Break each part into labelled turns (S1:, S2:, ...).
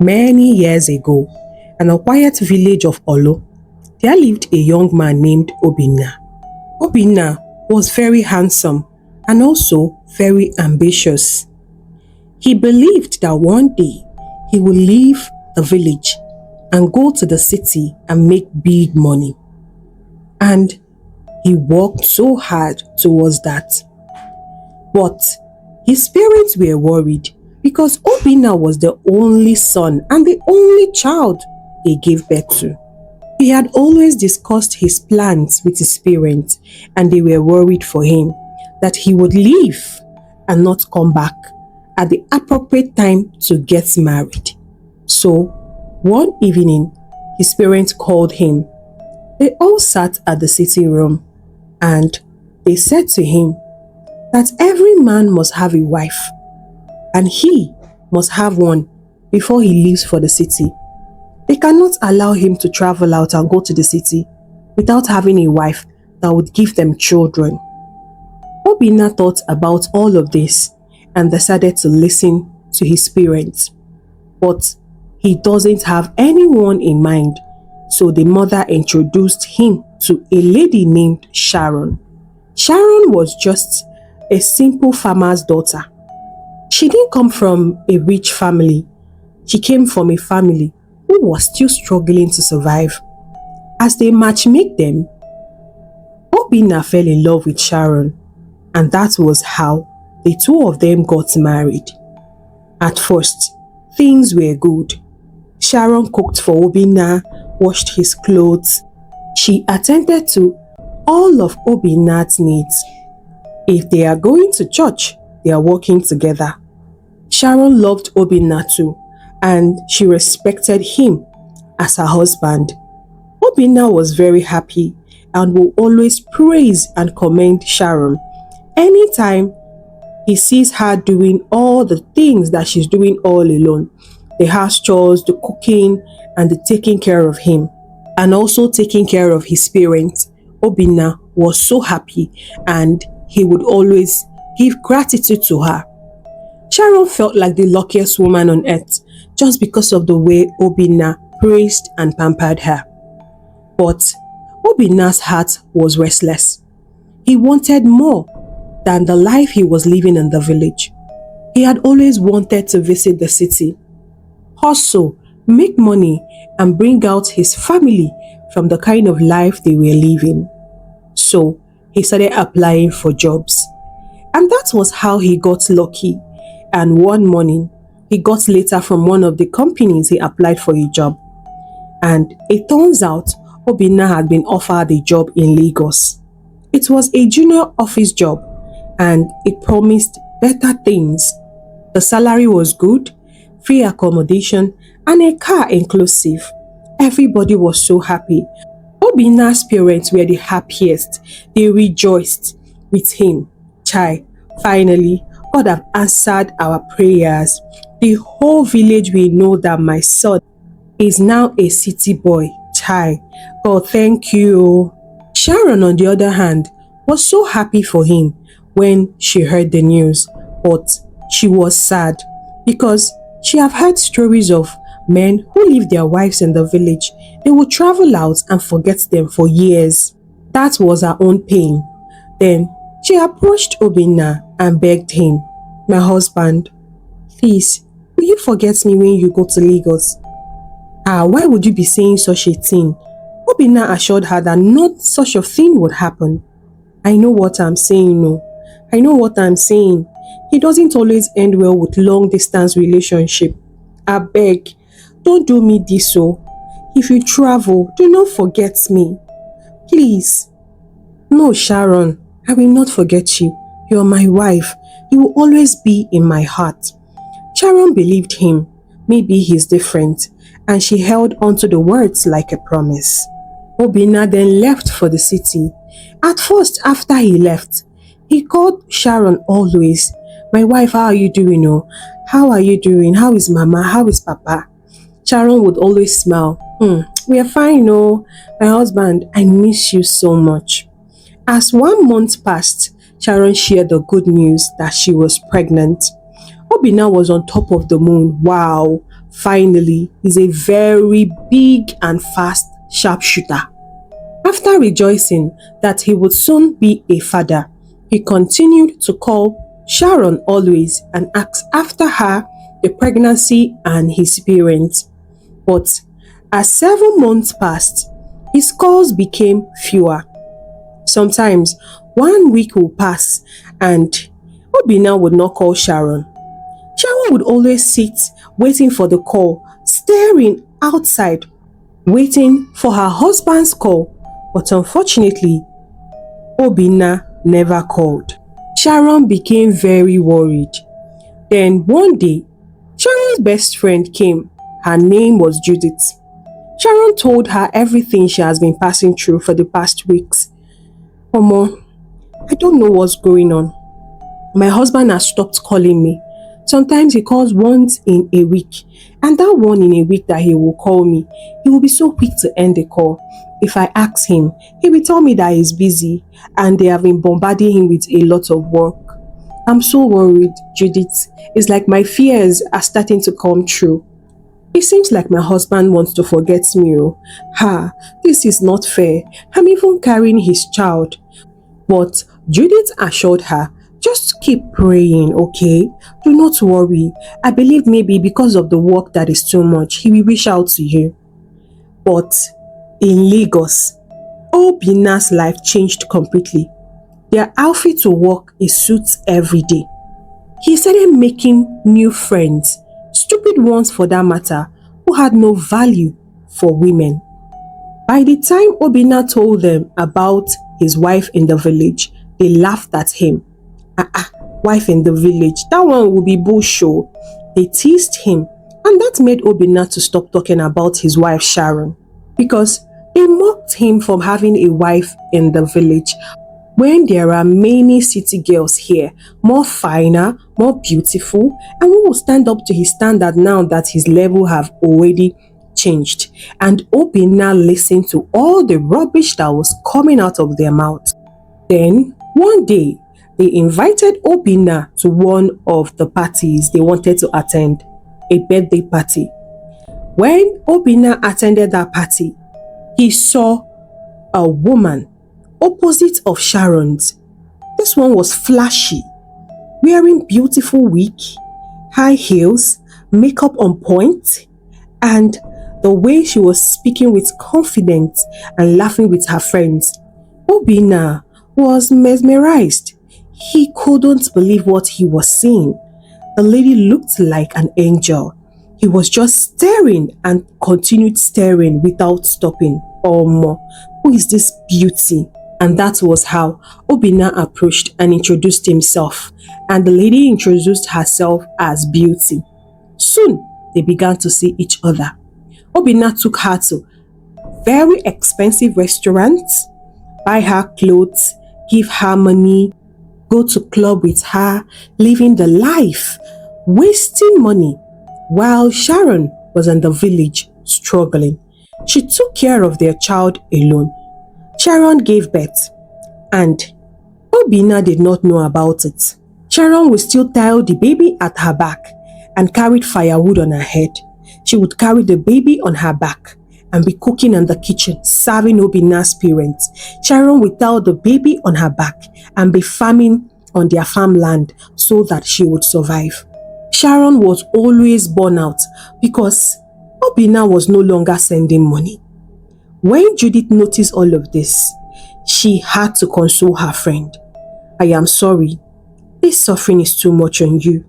S1: Many years ago, in a quiet village of Olo, there lived a young man named Obinna. Obinna was very handsome and also very ambitious. He believed that one day he would leave the village and go to the city and make big money. And he worked so hard towards that. But his parents were worried because Obinna was the only son and the only child they gave birth to. He had always discussed his plans with his parents, and they were worried for him that he would leave and not come back at the appropriate time to get married. So one evening, his parents called him. They all sat at the sitting room and they said to him that every man must have a wife and he must have one before he leaves for the city. They cannot allow him to travel out and go to the city without having a wife that would give them children. Obinna thought about all of this and decided to listen to his parents. But he doesn't have anyone in mind, so the mother introduced him to a lady named Sharon. Sharon was just a simple farmer's daughter. She didn't come from a rich family. She came from a family who was still struggling to survive. As they matchmade them, Obinna fell in love with Sharon, and that was how the two of them got married. At first, things were good. Sharon cooked for Obinna, washed his clothes. She attended to all of Obinna's needs. If they are going to church, they are working together. Sharon loved Obinna too, and she respected him as her husband. Obinna was very happy and will always praise and commend Sharon. Anytime he sees her doing all the things that she's doing all alone, the house chores, the cooking, and the taking care of him, and also taking care of his parents, Obinna was so happy and he would always give gratitude to her. Sharon felt like the luckiest woman on earth just because of the way Obinna praised and pampered her. But Obinna's heart was restless. He wanted more than the life he was living in the village. He had always wanted to visit the city, hustle, make money, and bring out his family from the kind of life they were living. So he started applying for jobs. And that was how he got lucky. And one morning, he got a letter from one of the companies he applied for a job. And it turns out Obinna had been offered a job in Lagos. It was a junior office job and it promised better things. The salary was good, free accommodation, and a car inclusive. Everybody was so happy. Obinna's parents were the happiest. They rejoiced with him. Chai, finally, God have answered our prayers. The whole village will know that my son is now a city boy. Chai, God, thank you. Sharon, on the other hand, was so happy for him when she heard the news, but she was sad because she have heard stories of men who leave their wives in the village. They would travel out and forget them for years. That was her own pain. Then she approached Obinna and begged him, "My husband, please, will you forget me when you go to Lagos?" Why would you be saying such a thing? Obinna assured her that not such a thing would happen. I know what I'm saying, no. I know what I'm saying. It doesn't always end well with long distance relationship. I beg, don't do me this so. If you travel, do not forget me. Please. No, Sharon, I will not forget you. You are my wife. You will always be in my heart. Sharon believed him. Maybe he's different. And she held onto the words like a promise. Obinna then left for the city. At first, after he left, he called Sharon always. "My wife, how are you doing? Oh? How are you doing? How is Mama? How is Papa?" Sharon would always smile. We are fine, oh. My husband, I miss you so much." As 1 month passed, Sharon shared the good news that she was pregnant. Obinna was on top of the moon. Wow, finally is a very big and fast sharpshooter. After rejoicing that he would soon be a father, he continued to call Sharon always and ask after her, the pregnancy and his parents. But as 7 months passed, his calls became fewer. Sometimes 1 week would pass and Obinna would not call Sharon. Sharon would always sit waiting for the call, staring outside, waiting for her husband's call. But unfortunately, Obinna never called. Sharon became very worried. Then one day, Sharon's best friend came. Her name was Judith. Sharon told her everything she has been passing through for the past weeks. Omo, I don't know what's going on. My husband has stopped calling me. Sometimes he calls once in a week, and that one in a week that he will call me, he will be so quick to end the call. If I ask him, he will tell me that he's busy and they have been bombarding him with a lot of work. I'm so worried, Judith. It's like my fears are starting to come true. It seems like my husband wants to forget me. This is not fair. I'm even carrying his child. But Judith assured her, just keep praying, okay? Do not worry. I believe maybe because of the work that is too much, he will reach out to you. But in Lagos, Obinna's life changed completely. Their outfit to work is suits every day. He started making new friends, stupid ones for that matter, who had no value for women. By the time Obinna told them about his wife in the village, they laughed at him. Wife in the village, that one will be bullshit. They teased him, and that made Obinna to stop talking about his wife Sharon, because they mocked him for having a wife in the village when there are many city girls here, more finer, more beautiful, and who will stand up to his standard now that his level have already changed. And Obinna listened to all the rubbish that was coming out of their mouth. Then, one day, they invited Obinna to one of the parties they wanted to attend, a birthday party. When Obinna attended that party, he saw a woman opposite of Sharon's. This one was flashy, wearing beautiful wig, high heels, makeup on point, and the way she was speaking with confidence and laughing with her friends. Obinna was mesmerized. He couldn't believe what he was seeing. The lady looked like an angel. He was just staring and continued staring without stopping. Who is this beauty? And that was how Obinna approached and introduced himself. And the lady introduced herself as Beauty. Soon, they began to see each other. Obinna took her to very expensive restaurants, buy her clothes, give her money, go to club with her, living the life, wasting money, while Sharon was in the village struggling. She took care of their child alone. Sharon gave birth, and Obinna did not know about it. Sharon would still tie the baby at her back and carried firewood on her head. She would carry the baby on her back and be cooking in the kitchen, serving Obinna's parents. Sharon would tie the baby on her back and be farming on their farmland so that she would survive. Sharon was always burnt out because Obinna was no longer sending money. When Judith noticed all of this, she had to console her friend. I am sorry. This suffering is too much on you.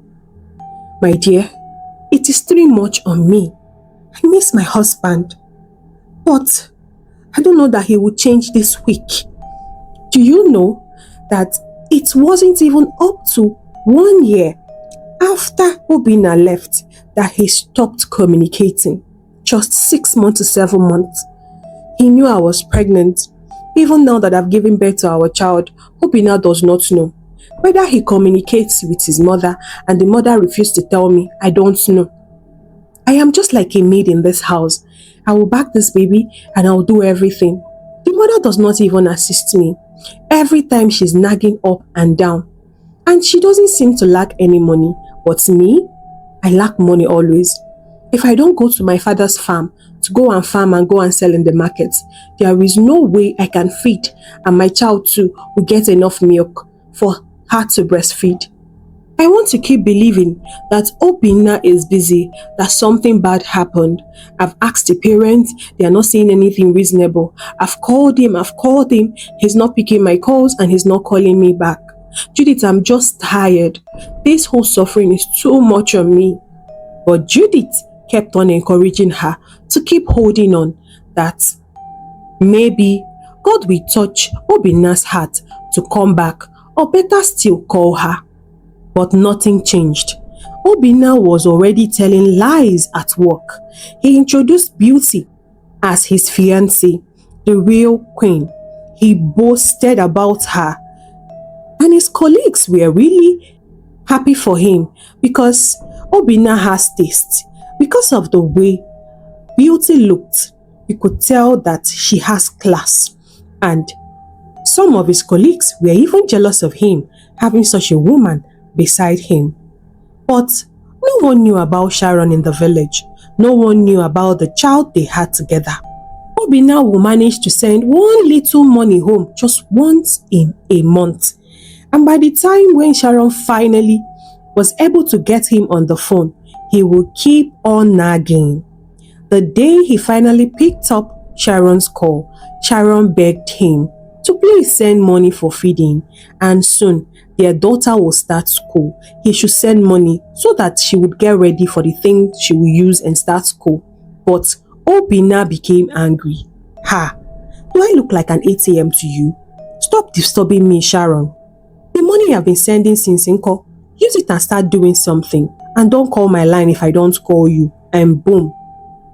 S1: My dear, it is too much on me. I miss my husband. But I don't know that he will change this week. Do you know that it wasn't even up to 1 year after Obinna left that he stopped communicating? Just 6 months to 7 months. He knew I was pregnant. Even now that I've given birth to our child, Obinna does not know. Whether he communicates with his mother and the mother refused to tell me, I don't know. I am just like a maid in this house. I will back this baby and I will do everything. The mother does not even assist me. Every time she's nagging up and down. And she doesn't seem to lack any money. But me, I lack money always. If I don't go to my father's farm to go and farm and go and sell in the markets, there is no way I can feed, and my child too will get enough milk for her to breastfeed. I want to keep believing that Obinna is busy, that something bad happened. I've asked the parents, they are not saying anything reasonable. I've called him, he's not picking my calls and he's not calling me back. Judith, I'm just tired. This whole suffering is too much on me. But Judith kept on encouraging her to keep holding on, that maybe God will touch Obinna's heart to come back, or better still call her. But nothing changed. Obinna was already telling lies at work. He introduced Beauty as his fiancée, the real queen. He boasted about her, and his colleagues were really happy for him because Obinna has taste. Because of the way Beauty looked, you could tell that she has class, and some of his colleagues were even jealous of him having such a woman beside him. But no one knew about Sharon in the village. No one knew about the child they had together. Obinna will manage to send one little money home just once in a month. And by the time when Sharon finally was able to get him on the phone, he would keep on nagging. The day he finally picked up Sharon's call, Sharon begged him to please send money for feeding, and soon their daughter will start school. He should send money so that she would get ready for the things she will use and start school. But Obinna became angry. Ha! Do I look like an ATM to you? Stop disturbing me, Sharon. The money I've been sending since Inko, use it and start doing something. And don't call my line if I don't call you. And boom,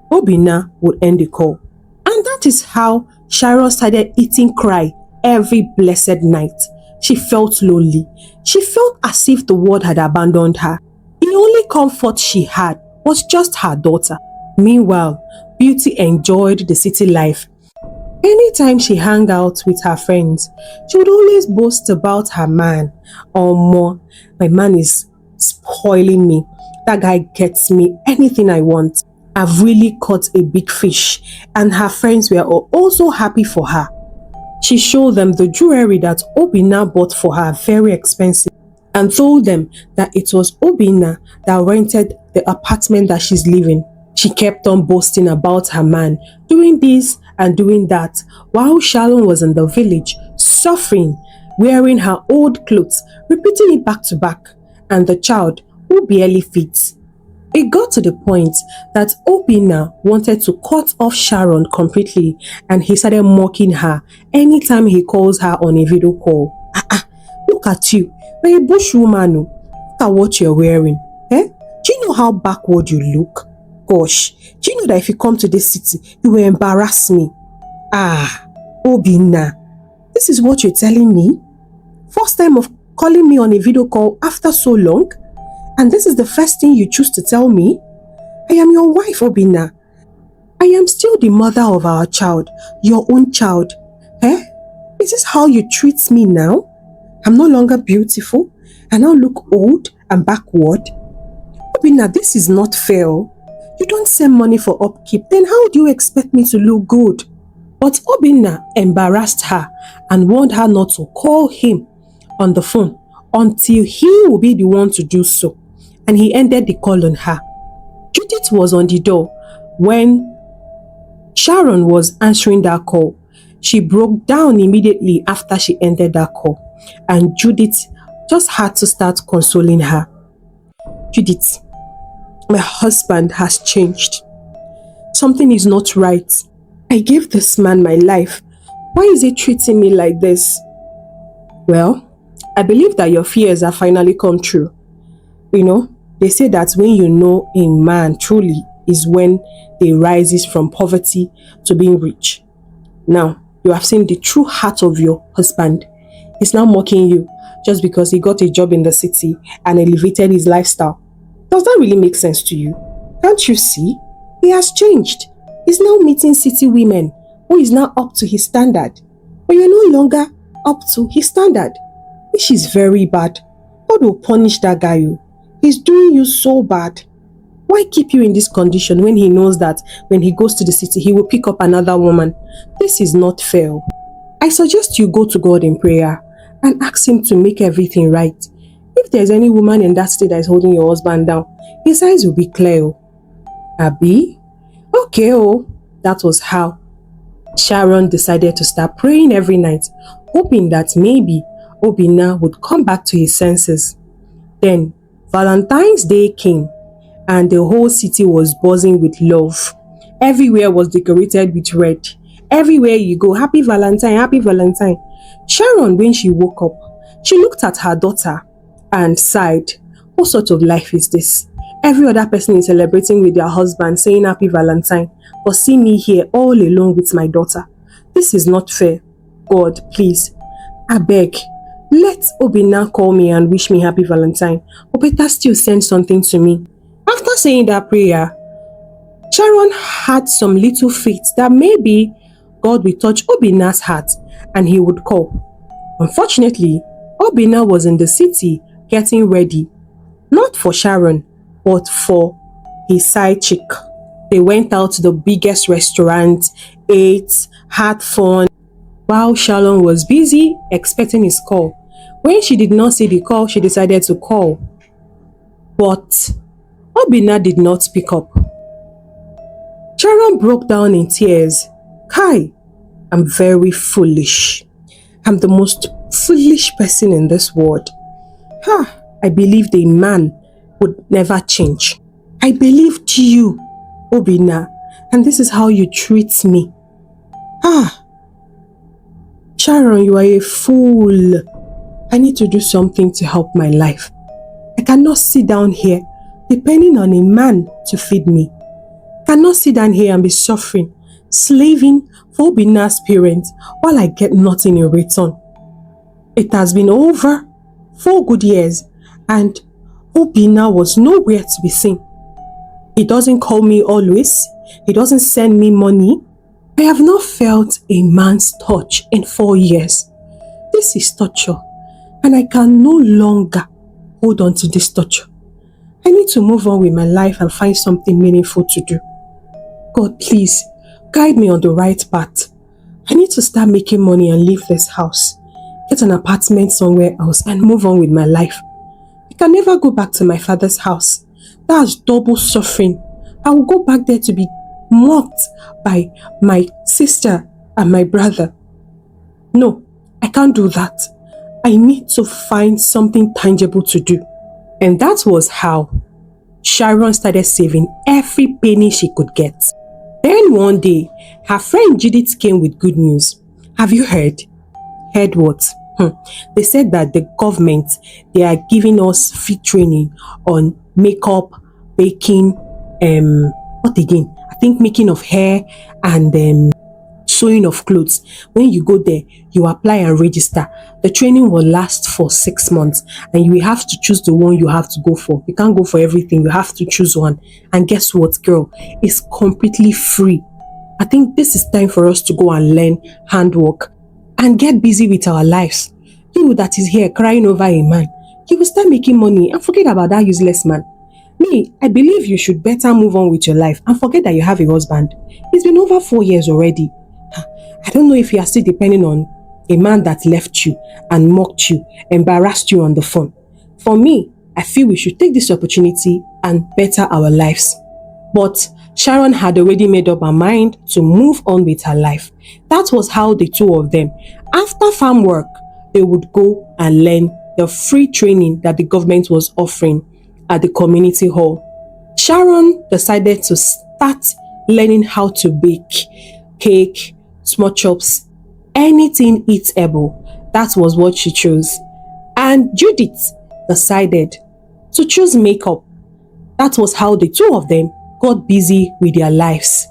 S1: Obinna would end the call. And that is how Sharon started eating cry every blessed night. She felt lonely. She felt as if the world had abandoned her. The only comfort she had was just her daughter. Meanwhile, Beauty enjoyed the city life. Anytime she hung out with her friends, she would always boast about her man. Or more, my man is spoiling me. That guy gets me anything I want. I've really caught a big fish. And her friends were also happy for her. She showed them the jewelry that Obinna bought for her, very expensive, and told them that it was Obinna that rented the apartment that she's living. She kept on boasting about her man, doing this and doing that, while Sharon was in the village, suffering, wearing her old clothes, repeating it back to back, and the child who barely fits. It got to the point that Obinna wanted to cut off Sharon completely, and he started mocking her anytime he calls her on a video call. Look at you, you're a bush woman. Look at what you're wearing. Eh? Do you know how backward you look? Gosh, do you know that if you come to this city, you will embarrass me? Obinna, this is what you're telling me? First time of calling me on a video call after so long? And this is the first thing you choose to tell me? I am your wife, Obinna. I am still the mother of our child, your own child. Eh? Is this how you treat me now? I'm no longer beautiful. I now look old and backward. Obinna, this is not fair. You don't send money for upkeep, then how do you expect me to look good? But Obinna embarrassed her and warned her not to call him on the phone until he will be the one to do so. And he ended the call on her. Judith was on the door when Sharon was answering that call. She broke down immediately after she ended that call, and Judith just had to start consoling her. Judith, my husband has changed. Something is not right. I gave this man my life. Why is he treating me like this? Well, I believe that your fears have finally come true. You know, they say that when you know a man truly is when they rises from poverty to being rich. Now, you have seen the true heart of your husband. He's now mocking you just because he got a job in the city and elevated his lifestyle. Does that really make sense to you? Can't you see? He has changed. He's now meeting city women who is now up to his standard. But you're no longer up to his standard, which is very bad. God will punish that guy. He's doing you so bad. Why keep you in this condition when he knows that when he goes to the city, he will pick up another woman? This is not fair. I suggest you go to God in prayer and ask him to make everything right. If there's any woman in that state that is holding your husband down, his eyes will be clear. Abi? Okay, that was how Sharon decided to start praying every night, hoping that maybe Obinna would come back to his senses. Then Valentine's Day came and the whole city was buzzing with love. Everywhere was decorated with red. Everywhere you go, happy Valentine, happy Valentine. Sharon, when she woke up, she looked at her daughter and sighed. What sort of life is this? Every other person is celebrating with their husband, saying happy Valentine, but see me here all alone with my daughter. This is not fair. God, please, I beg, let Obinna call me and wish me happy Valentine, or better still send something to me. After saying that prayer, Sharon had some little faith that maybe God will touch Obinna's heart and he would call. Unfortunately, Obinna was in the city getting ready, not for Sharon, but for his side chick. They went out to the biggest restaurant, ate, had fun, while Sharon was busy expecting his call. When she did not see the call, she decided to call. But Obinna did not pick up. Sharon broke down in tears. Kai, I'm very foolish. I'm the most foolish person in this world. I believed a man would never change. I believed you, Obinna, and this is how you treat me. Sharon, you are a fool. I need to do something to help my life. I cannot sit down here depending on a man to feed me. I cannot sit down here and be suffering, slaving for Obinna's parents while I get nothing in return. It has been over 4 good years and Obinna was nowhere to be seen. He doesn't call me always. He doesn't send me money. I have not felt a man's touch in 4 years. This is torture and I can no longer hold on to this torture. I need to move on with my life and find something meaningful to do. God, please, guide me on the right path. I need to start making money and leave this house, get an apartment somewhere else and move on with my life. I can never go back to my father's house. That's double suffering. I will go back there to be mocked by my sister and my brother. No, I can't do that. I need to find something tangible to do. And that was how Sharon started saving every penny she could get. Then one day, her friend Judith came with good news. Have you heard? Heard what? They said that the government, they are giving us free training on makeup, baking, what again? I think making of hair and sewing of clothes. When you go there, you apply and register. The training will last for 6 months and you will have to choose the one you have to go for. You can't go for everything. You have to choose one. And guess what, girl? It's completely free. I think this is time for us to go and learn handwork and get busy with our lives. You that is here crying over a man, you will start making money and forget about that useless man. Me, I believe you should better move on with your life and forget that you have a husband. It's been over 4 years already. I don't know if you are still depending on a man that left you and mocked you, embarrassed you on the phone. For me, I feel we should take this opportunity and better our lives. But Sharon had already made up her mind to move on with her life. That was how the two of them, after farm work, they would go and learn the free training that the government was offering at the community hall. Sharon decided to start learning how to bake cake, small chops, anything eatable. That was what she chose. And Judith decided to choose makeup. That was how the two of them got busy with their lives,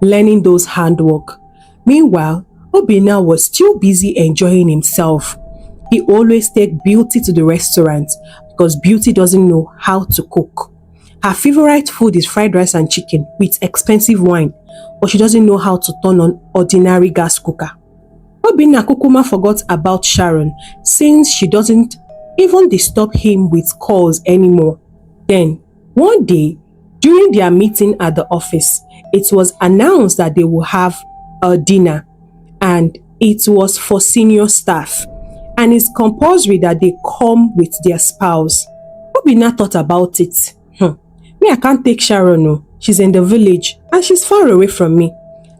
S1: learning those handwork. Meanwhile, Obinna was still busy enjoying himself. He always take Beauty to the restaurant because Beauty doesn't know how to cook. Her favorite food is fried rice and chicken with expensive wine, but she doesn't know how to turn on ordinary gas cooker. Obinna Kukuma forgot about Sharon since she doesn't even disturb him with calls anymore. Then, one day, During their meeting at the office, it was announced that they will have a dinner, and it was for senior staff, and it's compulsory that they come with their spouse. Obinna thought about it. Me, I can't take Sharon. No. She's in the village and she's far away from me,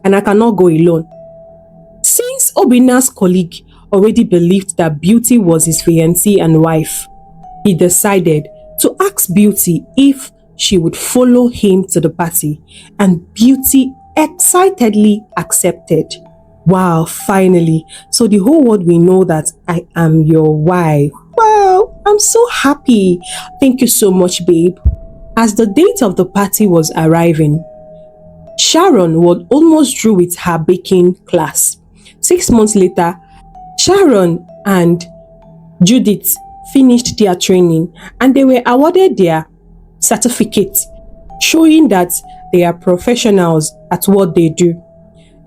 S1: and I cannot go alone. Since Obinna's colleague already believed that Beauty was his fiancée and wife, he decided to ask Beauty if she would follow him to the party, and Beauty excitedly accepted. Wow, finally. So the whole world will know that I am your wife. Wow, I'm so happy. Thank you so much, babe. As the date of the party was arriving, Sharon was almost through with her baking class. 6 months later, Sharon and Judith finished their training and they were awarded their certificate, showing that they are professionals at what they do.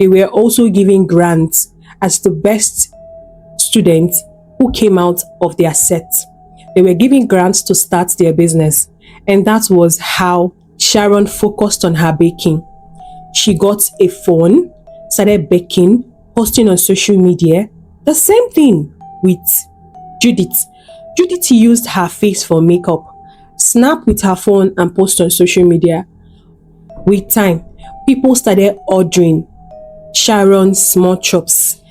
S1: They were also given grants as the best students who came out of their set. They were given grants to start their business, and that was how Sharon focused on her baking. She got a phone, started baking, posting on social media. The same thing with Judith. Judith used her face for makeup, snap with her phone and post on social media. With time, people started ordering Sharon's small chops,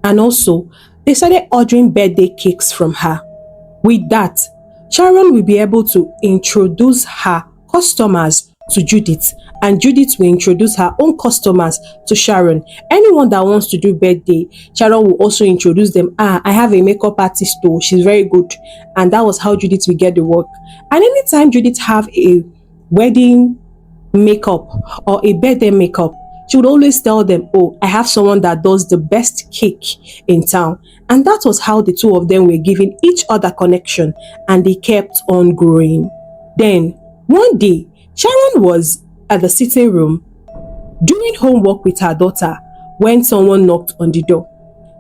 S1: and also they started ordering birthday cakes from her. With that, Sharon will be able to introduce her customers to Judith, and Judith will introduce her own customers to Sharon. Anyone that wants to do birthday, Sharon will also introduce them. I have a makeup artist too, she's very good. And that was how Judith will get the work. And anytime Judith have a wedding makeup or a birthday makeup, she would always tell them, oh, I have someone that does the best cake in town. And that was how the two of them were giving each other connection, and they kept on growing. Then one day, Sharon was at the sitting room doing homework with her daughter when someone knocked on the door.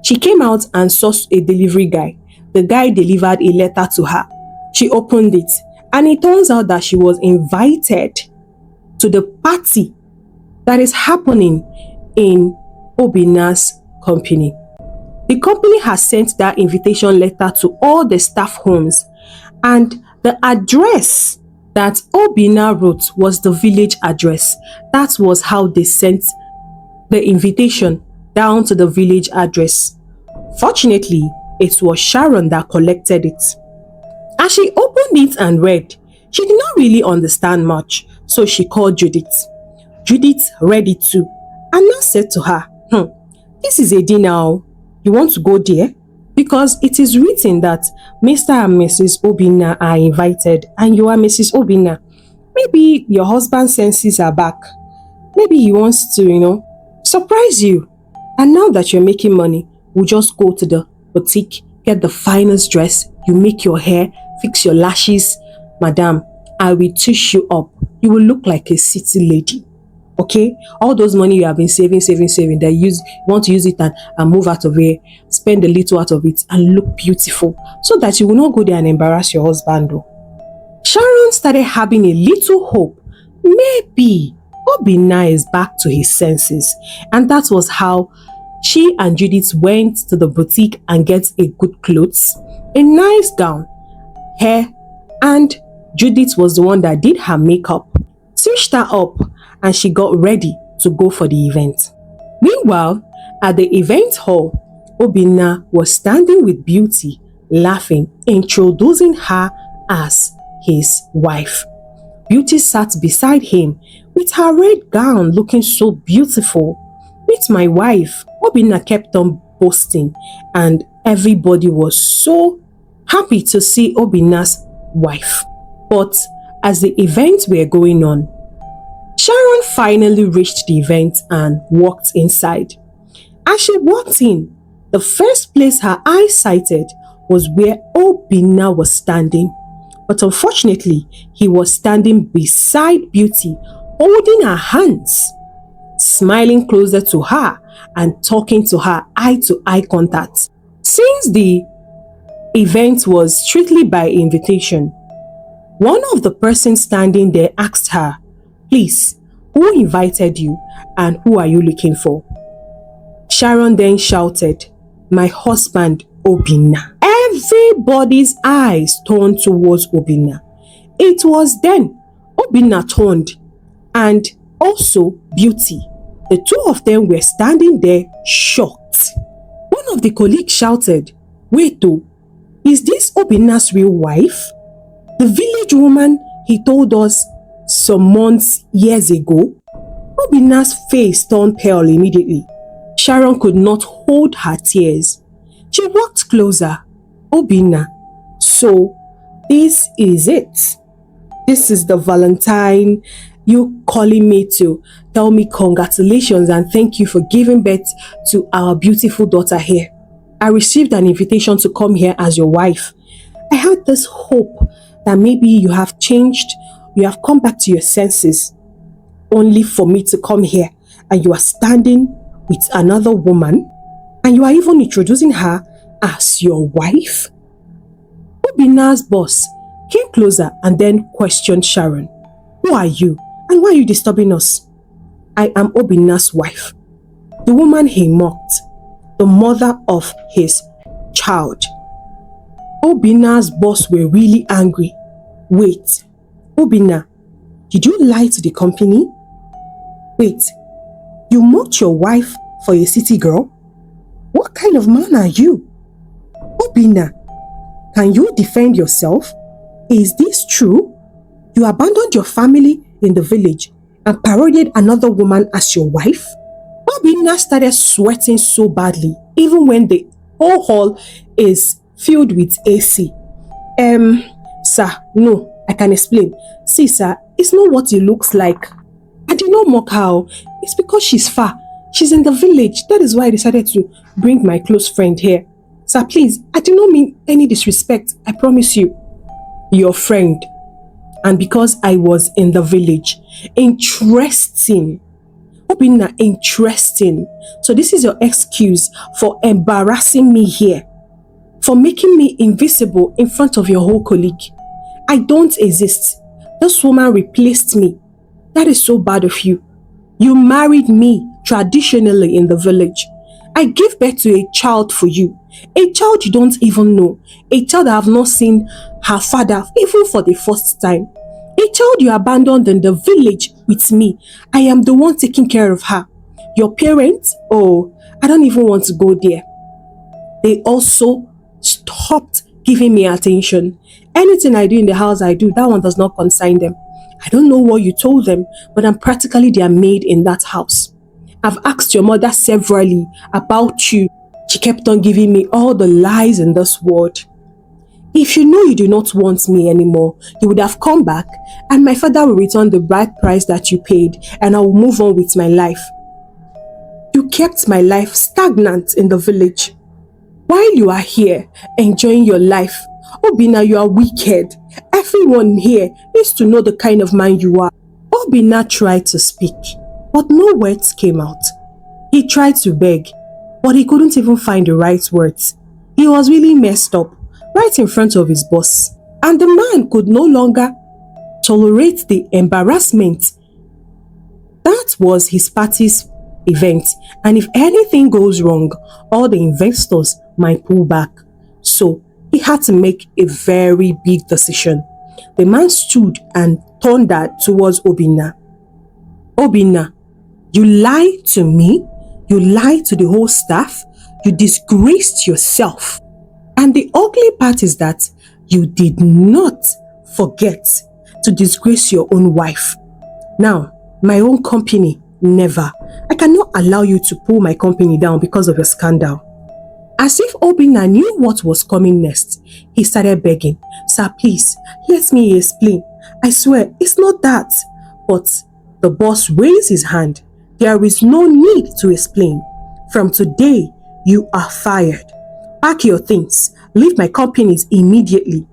S1: She came out and saw a delivery guy. The guy delivered a letter to her. She opened it, and it turns out that she was invited to the party that is happening in Obinna's company. The company has sent that invitation letter to all the staff homes, and the address that Obinna wrote was the village address. That was how they sent the invitation down to the village address. Fortunately, it was Sharon that collected it. As she opened it and read, she did not really understand much, so she called Judith. Judith read it too, and now said to her, this is a dinner. You want to go there? Because it is written that Mr. and Mrs. Obinna are invited, and you are Mrs. Obinna. Maybe your husband's senses are back. Maybe he wants to, surprise you. And now that you're making money, we'll just go to the boutique, get the finest dress, you make your hair, fix your lashes. Madam, I will touch you up. You will look like a city lady. Okay, all those money you have been saving, that you want to use it and move out of here, spend a little out of it and look beautiful, so that you will not go there and embarrass your husband. Sharon started having a little hope. Maybe Obinna is back to his senses, and that was how she and Judith went to the boutique and get a good clothes, a nice gown, hair, and Judith was the one that did her makeup, switched her up, and she got ready to go for the event. Meanwhile, at the event hall, Obinna was standing with Beauty, laughing, introducing her as his wife. Beauty sat beside him with her red gown looking so beautiful. Meet my wife, Obinna kept on boasting, and everybody was so happy to see Obinna's wife. But as the events were going on, Sharon finally reached the event and walked inside. As she walked in, the first place her eyes sighted was where Obinna was standing. But unfortunately, he was standing beside Beauty, holding her hands, smiling closer to her and talking to her eye-to-eye contact. Since the event was strictly by invitation, one of the persons standing there asked her, Please, who invited you and who are you looking for? Sharon then shouted, my husband, Obinna. Everybody's eyes turned towards Obinna. It was then Obinna turned, and also Beauty. The two of them were standing there shocked. One of the colleagues shouted, wait though, is this Obinna's real wife? The village woman he told us some months, years ago? Obinna's face turned pale immediately. Sharon could not hold her tears. She walked closer. Obinna, so this is it. This is the Valentine you calling me to tell me congratulations and thank you for giving birth to our beautiful daughter here. I received an invitation to come here as your wife. I had this hope that maybe you have changed, you have come back to your senses, only for me to come here and you are standing with another woman and you are even introducing her as your wife? Obinna's boss came closer and then questioned Sharon. Who are you and why are you disturbing us? I am Obinna's wife, the woman he mocked, the mother of his child. Obinna's boss were really angry. Wait, Obinna, did you lie to the company? Wait, you mocked your wife for a city girl? What kind of man are you? Obinna, can you defend yourself? Is this true? You abandoned your family in the village and paraded another woman as your wife? Obinna started sweating so badly, even when the whole hall is filled with AC. Sir, no, I can explain. See, sir, it's not what it looks like. I did not mock her. It's because she's far. She's in the village. That is why I decided to bring my close friend here. Sir, please, I do not mean any disrespect. I promise you. Your friend. And because I was in the village. Interesting. Obinna, interesting. So this is your excuse for embarrassing me here. For making me invisible in front of your whole colleague. I don't exist. This woman replaced me. That is so bad of you. You married me traditionally in the village. I gave birth to a child for you. A child you don't even know. A child I have not seen her father even for the first time. A child you abandoned in the village with me. I am the one taking care of her. Your parents? Oh, I don't even want to go there. They also stopped giving me attention. Anything I do in the house I do, that one does not concern them. I don't know what you told them, but I'm practically their maid in that house. I've asked your mother severally about you. She kept on giving me all the lies in this world. If you know you do not want me anymore, you would have come back and my father will return the bride price that you paid and I will move on with my life. You kept my life stagnant in the village. While you are here enjoying your life, Obinna, you are wicked. Everyone here needs to know the kind of man you are. Obinna tried to speak, but no words came out. He tried to beg, but he couldn't even find the right words. He was really messed up, right in front of his boss. And the man could no longer tolerate the embarrassment. That was his party's event, and if anything goes wrong, all the investors might pull back. So he had to make a very big decision. The man stood and turned that towards Obinna. Obinna, you lied to me, you lied to the whole staff, you disgraced yourself. And the ugly part is that you did not forget to disgrace your own wife. Now, my own company, never. I cannot allow you to pull my company down because of a scandal. As if Obinna knew what was coming next, he started begging, Sir, please, let me explain. I swear, it's not that. But the boss raised his hand. There is no need to explain. From today, you are fired. Pack your things. Leave my companies immediately.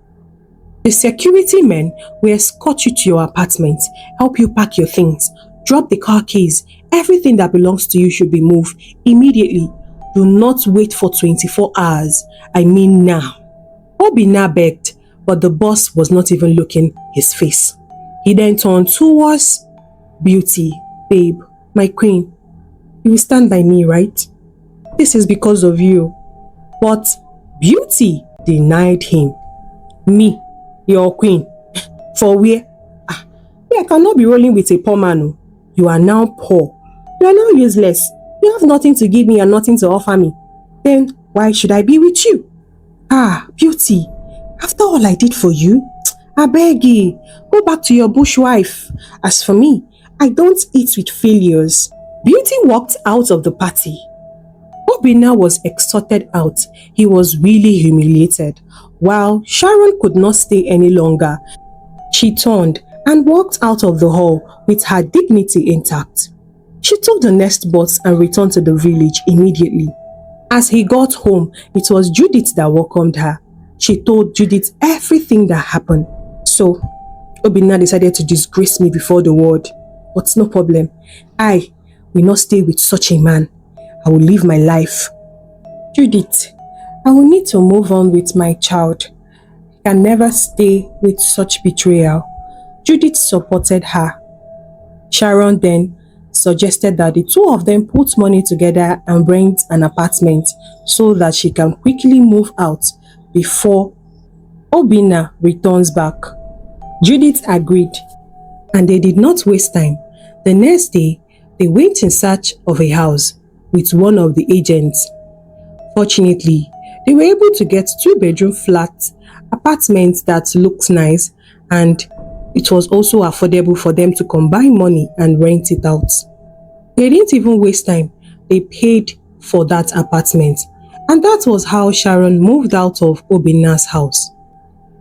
S1: The security men will escort you to your apartment, help you pack your things, drop the car keys. Everything that belongs to you should be moved immediately. Do not wait for 24 hours. I mean now. Obinna begged, but the boss was not even looking his face. He then turned towards Beauty, babe, my queen, you will stand by me, right? This is because of you. But Beauty denied him. Me, your queen, for where? I cannot be rolling with a poor man. Oh. You are now poor. You are now useless. You have nothing to give me and nothing to offer me. Then why should I be with you? Beauty, after all I did for you, I beg you, go back to your bush wife. As for me, I don't eat with failures. Beauty walked out of the party. Obinna was extorted out. He was really humiliated. While Sharon could not stay any longer, she turned and walked out of the hall with her dignity intact. She took the next bus and returned to the village immediately. As he got home, it was Judith that welcomed her. She told Judith everything that happened. So, Obinna decided to disgrace me before the world. But no problem. I will not stay with such a man. I will live my life. Judith, I will need to move on with my child. I can never stay with such betrayal. Judith supported her. Sharon then suggested that the two of them put money together and rent an apartment so that she can quickly move out before Obinna returns back. Judith agreed, and they did not waste time. The next day, they went in search of a house with one of the agents. Fortunately, they were able to get 2-bedroom flat apartments that looked nice, and it was also affordable for them to combine money and rent it out. They didn't even waste time. They paid for that apartment, and that was how Sharon moved out of Obinna's house.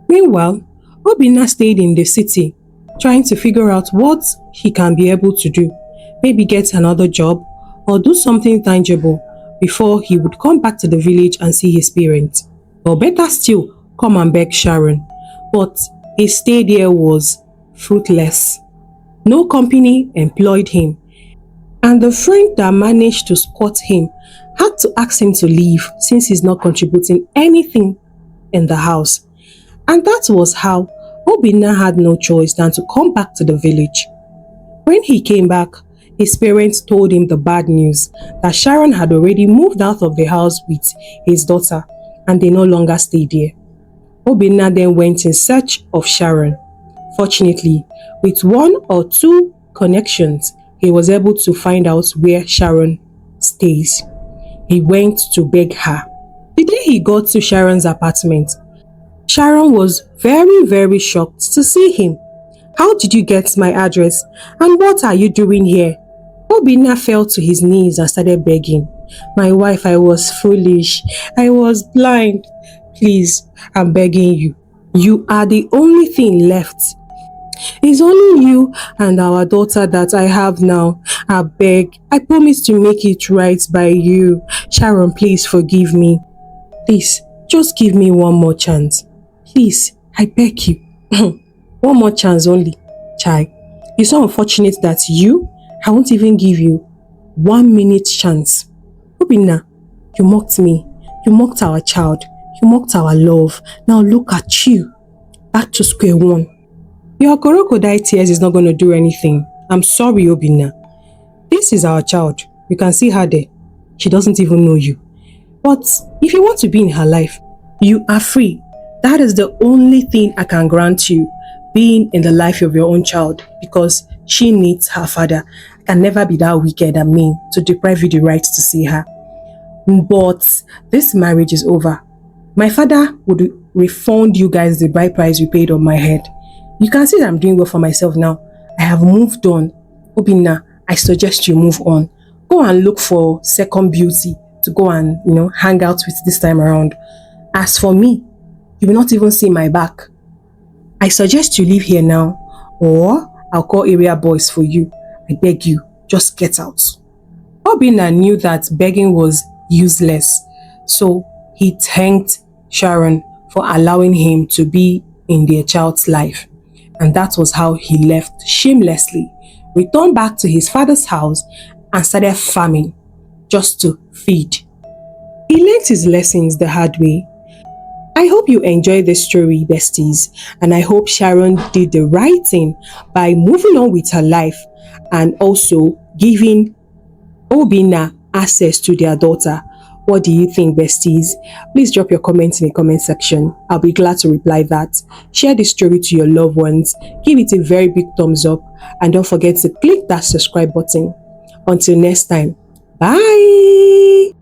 S1: Meanwhile, Obinna stayed in the city, trying to figure out what he can be able to do. Maybe get another job or do something tangible before he would come back to the village and see his parents. Or better still, come and beg Sharon. But his stay there was fruitless. No company employed him, and the friend that managed to squat him had to ask him to leave since he's not contributing anything in the house. And that was how Obinna had no choice than to come back to the village. When he came back, his parents told him the bad news that Sharon had already moved out of the house with his daughter and they no longer stayed there. Obinna then went in search of Sharon. Fortunately, with 1 or 2 connections, he was able to find out where Sharon stays. He went to beg her. The day he got to Sharon's apartment, Sharon was very shocked to see him. How did you get my address? And what are you doing here? Obinna fell to his knees and started begging. My wife, I was foolish. I was blind. Please, I'm begging you. You are the only thing left. It's only you and our daughter that I have now. I beg. I promise to make it right by you. Sharon, please forgive me. Please, just give me one more chance. Please, I beg you. One more chance only. Chai, it's so unfortunate that I won't even give you 1 minute chance. Obinna, you mocked me. You mocked our child. You mocked our love. Now look at you. Back to square one. Your crocodile tears is not going to do anything. I'm sorry, Obinna. This is our child. You can see her there. She doesn't even know you. But if you want to be in her life, you are free. That is the only thing I can grant you, being in the life of your own child, because she needs her father. I can never be that wicked and mean to deprive you the right to see her. But this marriage is over. My father would refund you guys the bride price you paid on my head. You can see that I'm doing well for myself now. I have moved on. Obinna, I suggest you move on. Go and look for second beauty to go and, hang out with this time around. As for me, you will not even see my back. I suggest you leave here now, or I'll call area boys for you. I beg you, just get out. Obinna knew that begging was useless, so he thanked Sharon for allowing him to be in their child's life. And that was how he left shamelessly, returned back to his father's house and started farming just to feed. He learned his lessons the hard way. I hope you enjoyed this story, besties, and I hope Sharon did the right thing by moving on with her life and also giving Obinna access to their daughter. What do you think, besties? Please drop your comments in the comment section. I'll be glad to reply that. Share this story to your loved ones. Give it a very big thumbs up. And don't forget to click that subscribe button. Until next time, bye!